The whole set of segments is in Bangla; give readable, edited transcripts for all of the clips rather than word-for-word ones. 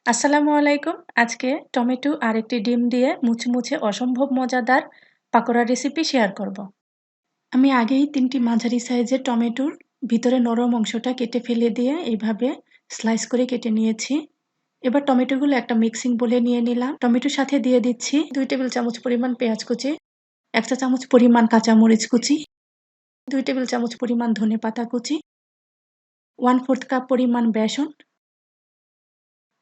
আসসালামু আলাইকুম। আজকে টমেটো আর একটি ডিম দিয়ে মুচমুচে অসম্ভব মজাদার পাকোড়া রেসিপি শেয়ার করব। আমি আগেই ৩টি মাঝারি সাইজের টমেটোর ভিতরে নরম অংশটা কেটে ফেলে দিয়ে এইভাবে স্লাইস করে কেটে নিয়েছি। এবার টমেটোগুলো একটা মিক্সিং বোলে নিয়ে নিলাম। টমেটোর সাথে দিয়ে দিচ্ছি ২ টেবিল চামচ পরিমাণ পেঁয়াজ কুচি, ১ চা চামচ পরিমাণ কাঁচামরিচ কুচি, ২ টেবিল চামচ পরিমাণ ধনেপাতা কুচি, 1/4 কাপ পরিমাণ বেসন,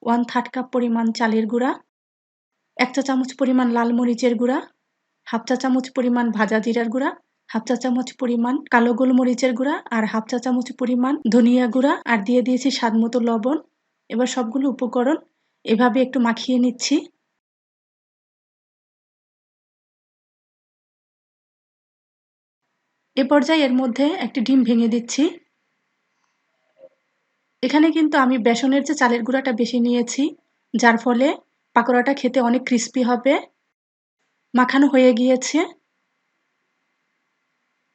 1/3 কাপ পরিমাণ চালের গুঁড়া, ১ চা চামচ পরিমাণ লাল মরিচের গুঁড়া, 1/2 চা চামচ পরিমাণ ভাজা জিরার গুঁড়া, 1/2 চা চামচ পরিমাণ কালো গোলমরিচের গুঁড়া আর 1/2 চা চামচ পরিমাণ ধনিয়া গুঁড়া আর দিয়ে দিয়েছি স্বাদমতো লবণ। এবার সবগুলো উপকরণ এভাবে একটু মাখিয়ে নিচ্ছি। এ পর্যায়ে এর মধ্যে একটি ডিম ভেঙে দিচ্ছি। এখানে কিন্তু আমি বেসনের চেয়ে চালের গুঁড়াটা বেশি নিয়েছি, যার ফলে পাকোড়াটা খেতে অনেক ক্রিস্পি হবে। মাখানো হয়ে গিয়েছে।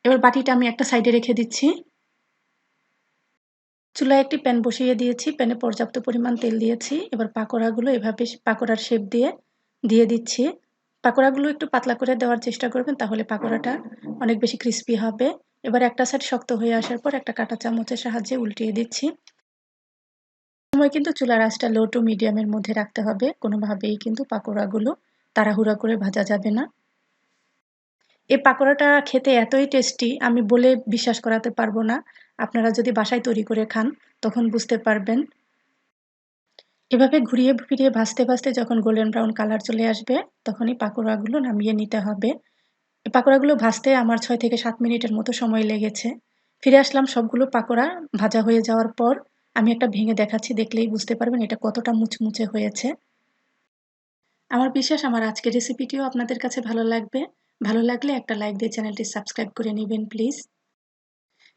এবার বাটিটা আমি একটা সাইডে রেখে দিচ্ছি। চুলায় একটি প্যান বসিয়ে দিয়েছি। প্যানে পর্যাপ্ত পরিমাণ তেল দিয়েছি। এবার পাকোড়াগুলো এভাবে পাকোড়ার শেপ দিয়ে দিচ্ছি। পাকোড়াগুলো একটু পাতলা করে দেওয়ার চেষ্টা করবেন, তাহলে পাকোড়াটা অনেক বেশি ক্রিস্পি হবে। এবার একটা সাইড শক্ত হয়ে আসার পর একটা কাঁটা চামচের সাহায্যে উল্টিয়ে দিচ্ছি। সময় কিন্তু চুলার আঁচটা লো টু মিডিয়ামের মধ্যে রাখতে হবে। কোনোভাবেই কিন্তু পাকোড়াগুলো তাড়াহুড়া করে ভাজা যাবে না। এই পাকোড়াটা খেতে এতই টেস্টি, আমি বলে বিশ্বাস করাতে পারবো না। আপনারা যদি বাসায় তৈরি করে খান তখন বুঝতে পারবেন। এভাবে ঘুরিয়ে ফিরিয়ে ভাজতে ভাজতে যখন গোল্ডেন ব্রাউন কালার চলে আসবে, তখনই পাকোড়াগুলো নামিয়ে নিতে হবে। এই পাকোড়াগুলো ভাজতে আমার ৬ থেকে ৭ মিনিটের মতো সময় লেগেছে। ফিরে আসলাম সবগুলো পাকোড়া ভাজা হয়ে যাওয়ার পর। আমি একটা ভেঙে দেখাচ্ছি, দেখলেই বুঝতে পারবেন এটা কতটা মুচমুচে হয়েছে। আমার বিশ্বাস আমার আজকের রেসিপিটিও আপনাদের কাছে ভালো লাগবে। ভালো লাগলে একটা লাইক দিয়ে চ্যানেলটি সাবস্ক্রাইব করে নেবেন প্লিজ।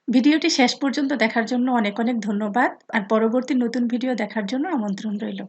ভিডিওটি শেষ পর্যন্ত দেখার জন্য অনেক অনেক ধন্যবাদ। আর পরবর্তী নতুন ভিডিও দেখার জন্য আমন্ত্রণ রইল।